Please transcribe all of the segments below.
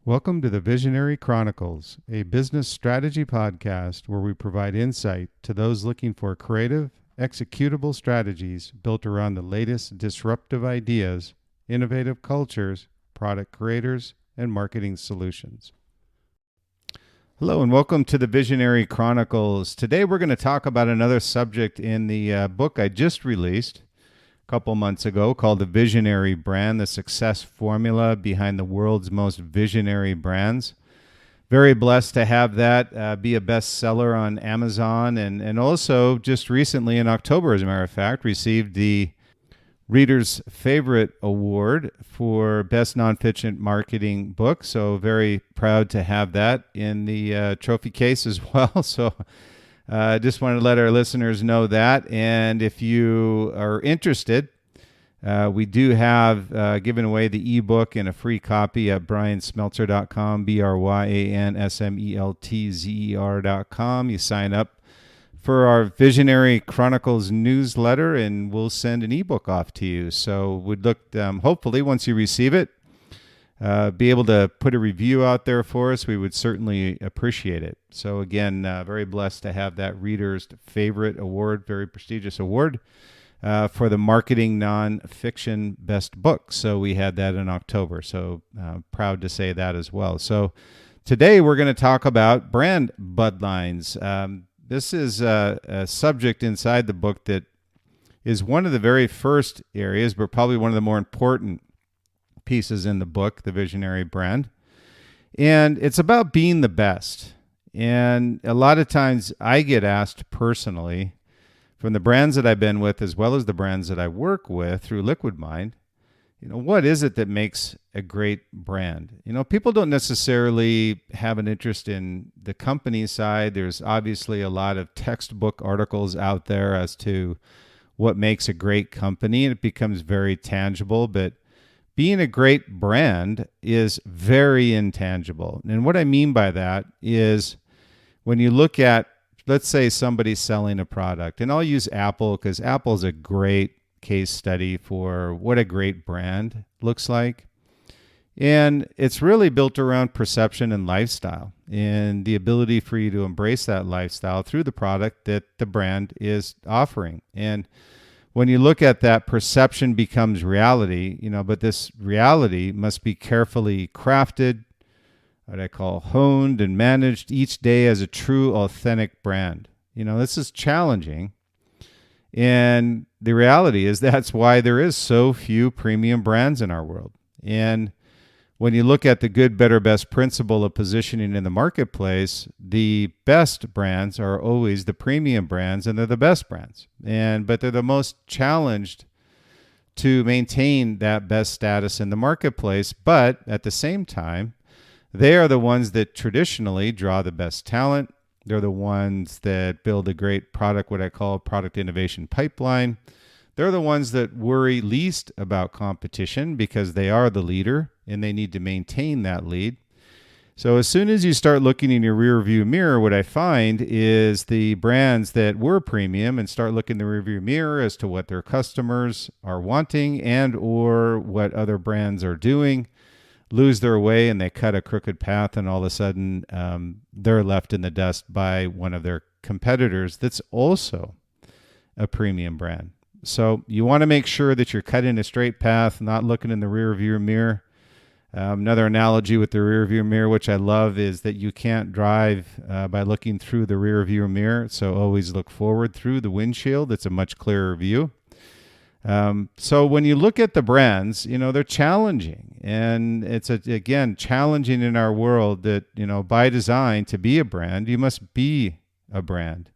Welcome to the Visionary Chronicles, a business strategy podcast where we provide insight to those looking for creative, executable strategies built around the latest disruptive ideas, innovative cultures, product creators, and marketing solutions. Hello and welcome to the Visionary Chronicles. Today we're going to talk about another subject in the book I just released a couple months ago called The Visionary Brand, the success formula behind the world's most visionary brands. Very blessed to have that be a bestseller on Amazon, and also just recently in October, as a matter of fact, received the Reader's Favorite Award for Best Nonfiction Marketing Book. So very proud to have that in the trophy case as well. So just wanted to let our listeners know that. And if you are interested, we do have given away the ebook and a free copy at bryansmeltzer.com, bryansmeltzer.com. You sign up for our Visionary Chronicles newsletter, and we'll send an ebook off to you. So we'd look, hopefully, once you receive it, be able to put a review out there for us. We would certainly appreciate it. So again, very blessed to have that Reader's Favorite Award, very prestigious award for the Marketing Nonfiction Best Book. So we had that in October. So proud to say that as well. So today we're going to talk about brand bloodlines. This is a subject inside the book that is one of the very first areas, but probably one of the more important pieces in the book, The Visionary Brand. And it's about being the best. And a lot of times I get asked personally from the brands that I've been with, as well as the brands that I work with through Liquid Mind, what is it that makes a great brand? People don't necessarily have an interest in the company side. There's obviously a lot of textbook articles out there as to what makes a great company, and it becomes very tangible, but being a great brand is very intangible. And what I mean by that is when you look at, let's say somebody's selling a product, and I'll use Apple because Apple's a great case study for what a great brand looks like. And it's really built around perception and lifestyle, and the ability for you to embrace that lifestyle through the product that the brand is offering. And when you look at that, perception becomes reality, but this reality must be carefully crafted, what I call honed and managed each day as a true, authentic brand. This is challenging. And the reality is that's why there is so few premium brands in our world. And when you look at the good, better, best principle of positioning in the marketplace, the best brands are always the premium brands, and they're the best brands. But they're the most challenged to maintain that best status in the marketplace. But at the same time, they are the ones that traditionally draw the best talent. They're the ones that build a great product, what I call product innovation pipeline. They're the ones that worry least about competition because they are the leader and they need to maintain that lead. So as soon as you start looking in your rear view mirror, what I find is the brands that were premium and start looking in the rear view mirror as to what their customers are wanting and or what other brands are doing, lose their way and they cut a crooked path, and all of a sudden they're left in the dust by one of their competitors that's also a premium brand. So you want to make sure that you're cutting a straight path, not looking in the rear view mirror. Another analogy with the rear view mirror, which I love, is that you can't drive by looking through the rear view mirror. So always look forward through the windshield. It's a much clearer view. So when you look at the brands, they're challenging, and it's again challenging in our world that, by design, to be a brand, you must be a brand.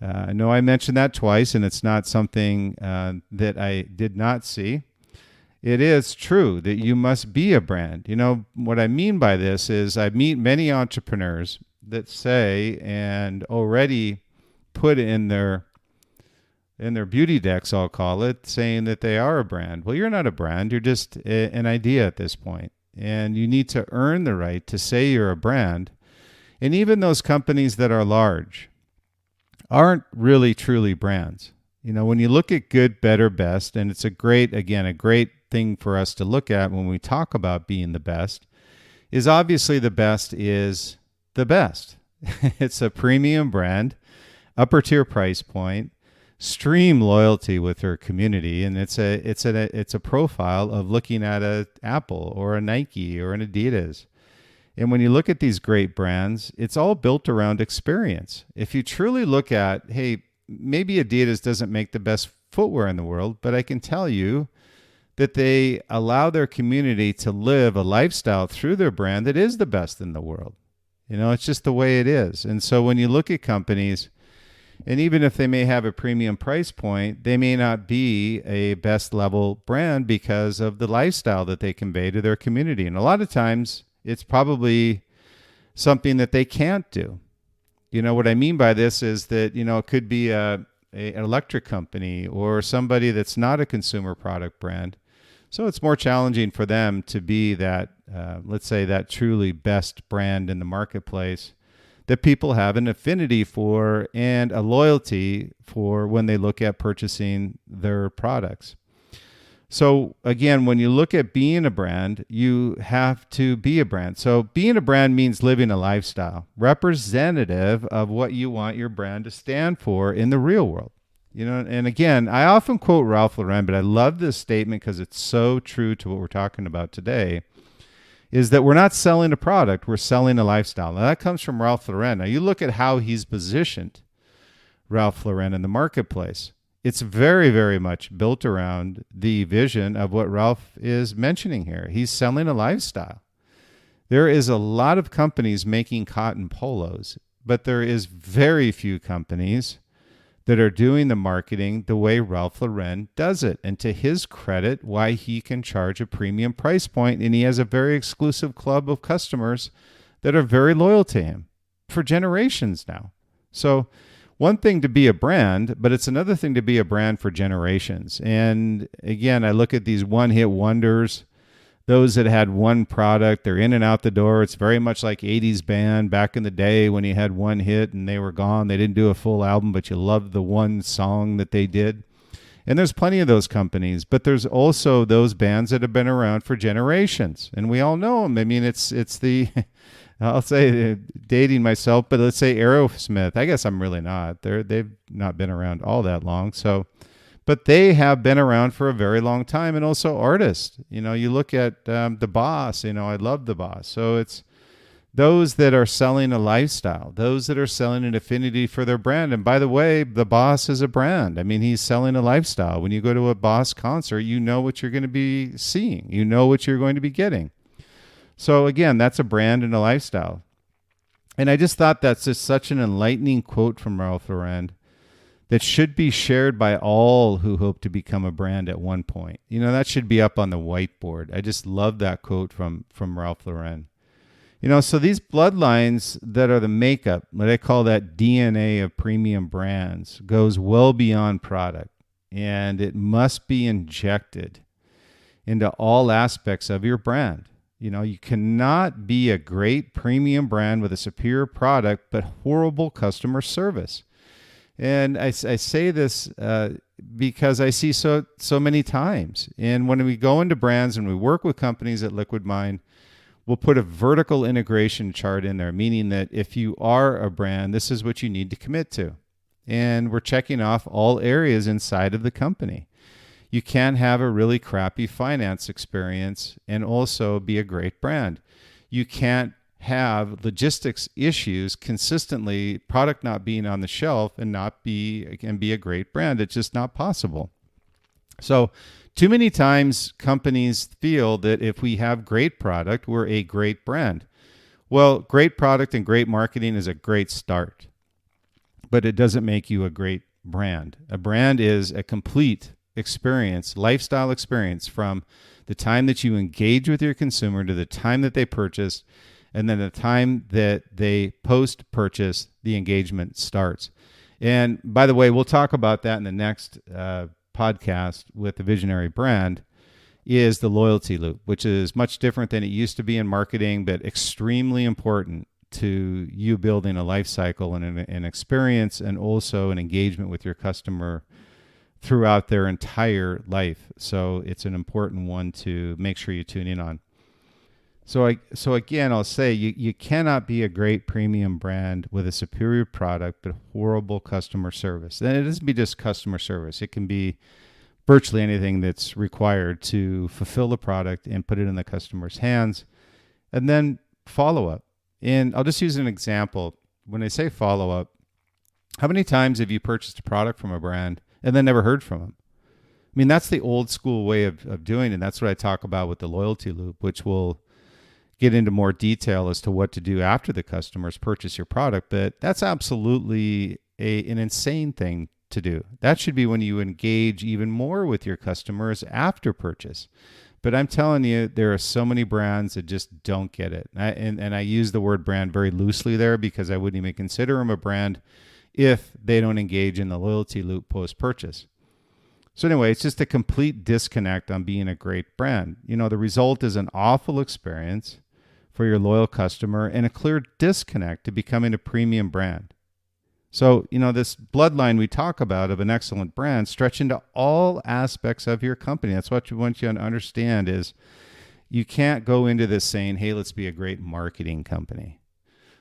I know I mentioned that twice, and it's not something that I did not see. It is true that you must be a brand. What I mean by this is I meet many entrepreneurs that say and already put in their beauty decks, I'll call it, saying that they are a brand. Well, you're not a brand. You're just an idea at this point. And you need to earn the right to say you're a brand. And even those companies that are large aren't really truly brands. When you look at good, better, best, and it's a great thing for us to look at when we talk about being the best, is obviously the best is the best. It's a premium brand, upper tier price point, extreme loyalty with her community, and it's a profile of looking at a Apple or a Nike or an Adidas. And when you look at these great brands, it's all built around experience. If you truly look at, hey, maybe Adidas doesn't make the best footwear in the world, but I can tell you that they allow their community to live a lifestyle through their brand that is the best in the world. It's just the way it is. And so when you look at companies, and even if they may have a premium price point, they may not be a best level brand because of the lifestyle that they convey to their community. And a lot of times it's probably something that they can't do. What I mean by this is that, it could be an electric company or somebody that's not a consumer product brand. So it's more challenging for them to be that, let's say, that truly best brand in the marketplace that people have an affinity for and a loyalty for when they look at purchasing their products. So again, when you look at being a brand, you have to be a brand. So being a brand means living a lifestyle representative of what you want your brand to stand for in the real world. And again, I often quote Ralph Lauren, but I love this statement because it's so true to what we're talking about today, is that we're not selling a product, we're selling a lifestyle. Now that comes from Ralph Lauren. Now you look at how he's positioned Ralph Lauren in the marketplace. It's very, very much built around the vision of what Ralph is mentioning here. He's selling a lifestyle. There is a lot of companies making cotton polos, but there is very few companies that are doing the marketing the way Ralph Lauren does it. And to his credit, why he can charge a premium price point, and he has a very exclusive club of customers that are very loyal to him for generations now. So one thing to be a brand, but it's another thing to be a brand for generations. And again, I look at these one-hit wonders, those that had one product, they're in and out the door. It's very much like 80s band back in the day when you had one hit and they were gone. They didn't do a full album, but you loved the one song that they did. And there's plenty of those companies, but there's also those bands that have been around for generations. And we all know them. I mean, it's the, I'll say dating myself, but let's say Aerosmith. I guess I'm really not. They've not been around all that long. But they have been around for a very long time, and also artists. You look at The Boss. I love The Boss. So it's those that are selling a lifestyle, those that are selling an affinity for their brand. And by the way, The Boss is a brand. I mean, he's selling a lifestyle. When you go to a Boss concert, you know what you're going to be seeing. You know what you're going to be getting. So again, that's a brand and a lifestyle. And I just thought that's just such an enlightening quote from Ralph Lauren that should be shared by all who hope to become a brand at one point. That should be up on the whiteboard. I just love that quote from Ralph Lauren. So these bloodlines that are the makeup, what I call that DNA of premium brands, goes well beyond product, and it must be injected into all aspects of your brand. You cannot be a great premium brand with a superior product, but horrible customer service. And I say this because I see so many times. And when we go into brands and we work with companies at Liquid Mind, we'll put a vertical integration chart in there, meaning that if you are a brand, this is what you need to commit to. And we're checking off all areas inside of the company. You can't have a really crappy finance experience and also be a great brand. You can't have logistics issues consistently, product not being on the shelf and be a great brand. It's just not possible. So too many times companies feel that if we have great product, we're a great brand. Well, great product and great marketing is a great start, but it doesn't make you a great brand. A brand is a complete experience, lifestyle experience, from the time that you engage with your consumer to the time that they purchase, and then the time that they post-purchase, the engagement starts. And by the way, we'll talk about that in the next podcast with the Visionary Brand, is the loyalty loop, which is much different than it used to be in marketing, but extremely important to you building a life cycle and an experience, and also an engagement with your customer throughout their entire life. So it's an important one to make sure you tune in on. So again, I'll say you cannot be a great premium brand with a superior product but horrible customer service. Then it doesn't be just customer service. It can be virtually anything that's required to fulfill the product and put it in the customer's hands. And then follow up. And I'll just use an example. When I say follow up, how many times have you purchased a product from a brand and then never heard from them? I mean, that's the old school way of doing it. And that's what I talk about with the loyalty loop, which will get into more detail as to what to do after the customers purchase your product. But that's absolutely an insane thing to do. That should be when you engage even more with your customers after purchase. But I'm telling you, there are so many brands that just don't get it. And I use the word brand very loosely there because I wouldn't even consider them a brand if they don't engage in the loyalty loop post-purchase. So anyway, it's just a complete disconnect on being a great brand. The result is an awful experience for your loyal customer and a clear disconnect to becoming a premium brand. So, this bloodline we talk about of an excellent brand stretch into all aspects of your company. That's what we want you to understand is you can't go into this saying, hey, let's be a great marketing company.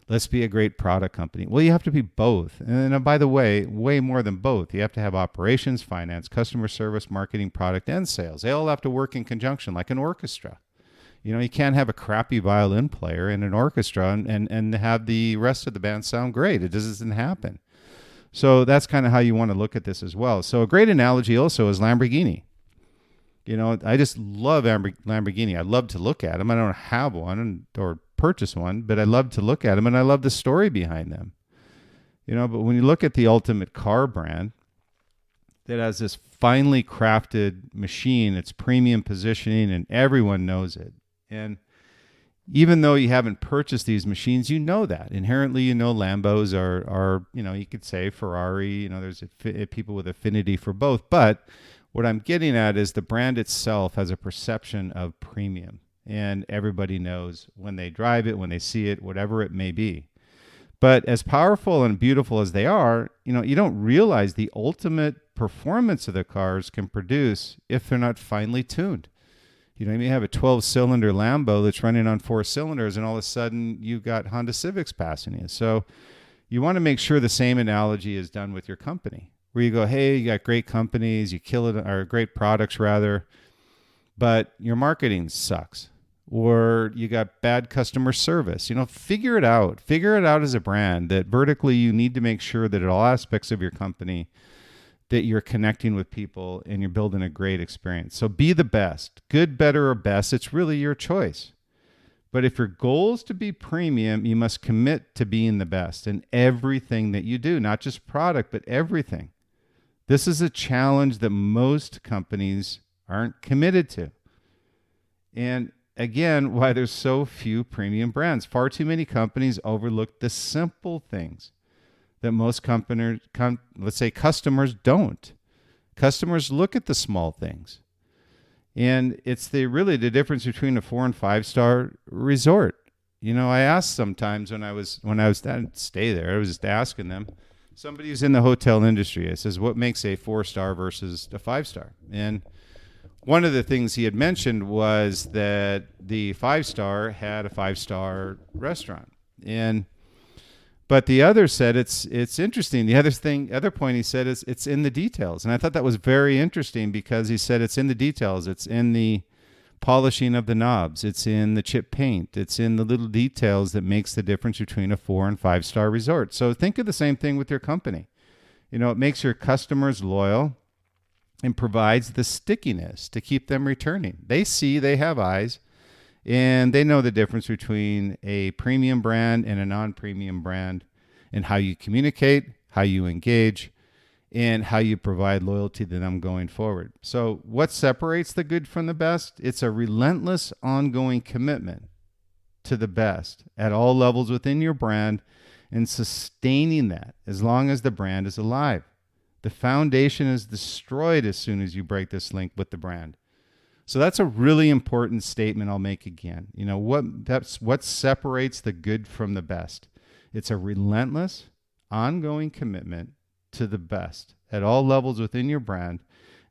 Let's be a great product company. Well, you have to be both. And by the way more than both. You have to have operations, finance, customer service, marketing, product, and sales. They all have to work in conjunction like an orchestra. You can't have a crappy violin player in an orchestra and have the rest of the band sound great. It just doesn't happen. So that's kind of how you want to look at this as well. So a great analogy also is Lamborghini. I just love Lamborghini. I love to look at them. I don't have one or purchase one, but I love to look at them and I love the story behind them. But when you look at the ultimate car brand that has this finely crafted machine, it's premium positioning and everyone knows it. And even though you haven't purchased these machines, that. Inherently, Lambos are you could say Ferrari, there's people with affinity for both. But what I'm getting at is the brand itself has a perception of premium. And everybody knows when they drive it, when they see it, whatever it may be. But as powerful and beautiful as they are, you don't realize the ultimate performance of the cars can produce if they're not finely tuned. You may have a 12-cylinder Lambo that's running on 4 cylinders, and all of a sudden you've got Honda Civics passing you. So you want to make sure the same analogy is done with your company, where you go, hey, you got great companies, you kill it, or great products rather, but your marketing sucks. Or you got bad customer service. Figure it out. Figure it out as a brand that vertically you need to make sure that at all aspects of your company that you're connecting with people and you're building a great experience. So be the best. Good, better, or best. It's really your choice. But if your goal is to be premium, you must commit to being the best in everything that you do, not just product, but everything. This is a challenge that most companies aren't committed to. And again, why there's so few premium brands. Far too many companies overlook the simple things that most companies, let's say customers, don't. Customers look at the small things. And it's really the difference between a 4 and 5-star resort. I asked sometimes when I was I didn't stay there, I was just asking them, somebody who's in the hotel industry, I says, what makes a 4-star versus a 5-star? And one of the things he had mentioned was that the 5-star had a 5-star restaurant. But the other said it's interesting. The other point he said is it's in the details. And I thought that was very interesting because he said it's in the details. It's in the polishing of the knobs. It's in the chip paint. It's in the little details that makes the difference between a 4 and 5-star resort. So think of the same thing with your company. It makes your customers loyal and provides the stickiness to keep them returning. They have eyes. And they know the difference between a premium brand and a non-premium brand and how you communicate, how you engage, and how you provide loyalty to them going forward. So what separates the good from the best? It's a relentless ongoing commitment to the best at all levels within your brand and sustaining that as long as the brand is alive. The foundation is destroyed as soon as you break this link with the brand. So that's a really important statement I'll make again. That's what separates the good from the best. It's a relentless, ongoing commitment to the best at all levels within your brand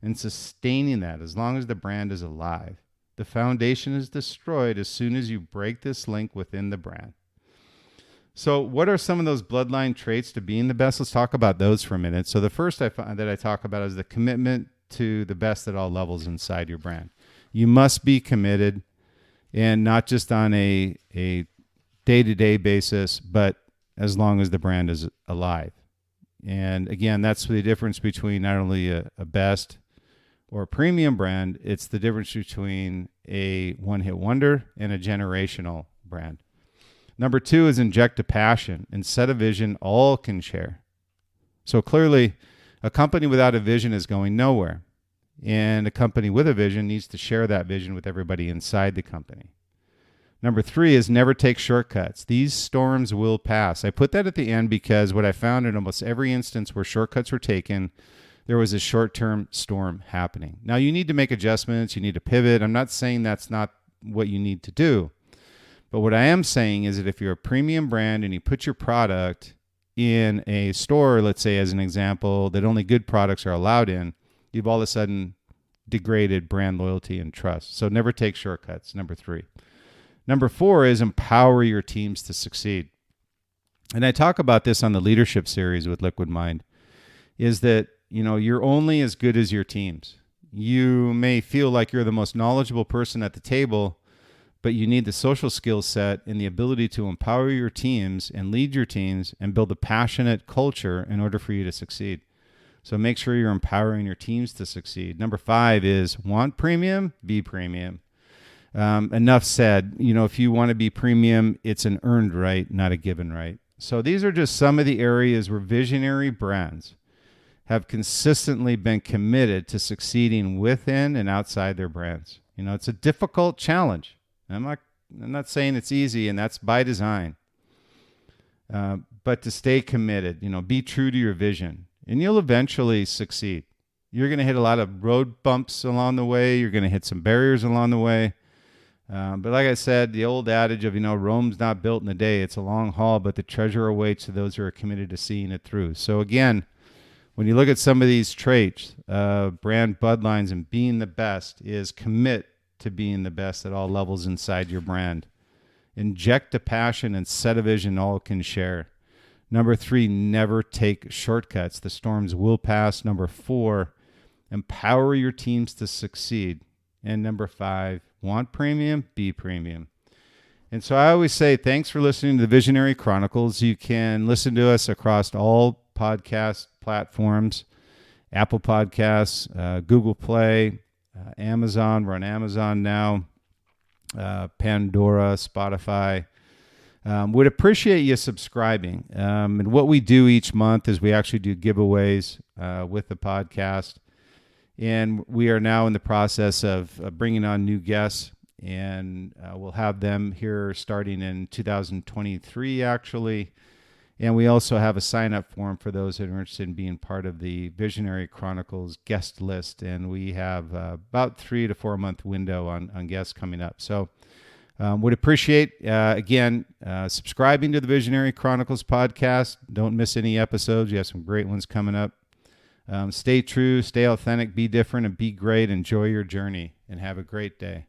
and sustaining that as long as the brand is alive. The foundation is destroyed as soon as you break this link within the brand. So what are some of those bloodline traits to being the best? Let's talk about those for a minute. So the first that I talk about is the commitment to the best at all levels inside your brand. You must be committed, and not just on a day-to-day basis, but as long as the brand is alive. And again, that's the difference between not only a best or a premium brand, it's the difference between a one-hit wonder and a generational brand. Number 2 is inject a passion and set a vision all can share. So clearly, a company without a vision is going nowhere. And a company with a vision needs to share that vision with everybody inside the company. Number 3 is never take shortcuts. These storms will pass. I put that at the end because what I found in almost every instance where shortcuts were taken, there was a short-term storm happening. Now, you need to make adjustments. You need to pivot. I'm not saying that's not what you need to do. But what I am saying is that if you're a premium brand and you put your product in a store, let's say as an example, that only good products are allowed in, you've all of a sudden degraded brand loyalty and trust. So never take shortcuts, number 3. Number 4 is empower your teams to succeed. And I talk about this on the leadership series with Liquid Mind, is that, you're only as good as your teams. You may feel like you're the most knowledgeable person at the table, but you need the social skill set and the ability to empower your teams and lead your teams and build a passionate culture in order for you to succeed. So make sure you're empowering your teams to succeed. Number 5 is want premium, be premium. Enough said. If you want to be premium, it's an earned right, not a given right. So these are just some of the areas where visionary brands have consistently been committed to succeeding within and outside their brands. It's a difficult challenge. I'm not saying it's easy, and that's by design. But to stay committed, be true to your vision, and you'll eventually succeed. You're going to hit a lot of road bumps along the way. You're going to hit some barriers along the way. But like I said, the old adage of, Rome's not built in a day. It's a long haul, but the treasure awaits to those who are committed to seeing it through. So again, when you look at some of these traits, brand bloodlines and being the best is commit to being the best at all levels inside your brand. Inject a passion and set a vision all can share. Number 3, never take shortcuts. The storms will pass. Number 4, empower your teams to succeed. And number 5, want premium, be premium. And so I always say, thanks for listening to the Visionary Chronicles. You can listen to us across all podcast platforms, Apple Podcasts, Google Play, Amazon. We're on Amazon now, Pandora, Spotify. Would appreciate you subscribing. And what we do each month is we actually do giveaways with the podcast. And we are now in the process of bringing on new guests. And we'll have them here starting in 2023, actually. And we also have a sign-up form for those that are interested in being part of the Visionary Chronicles guest list. And we have about 3 to 4 month window on guests coming up. So would appreciate, again, subscribing to the Visionary Chronicles podcast. Don't miss any episodes. You have some great ones coming up. Stay true, stay authentic, be different, and be great. Enjoy your journey, and have a great day.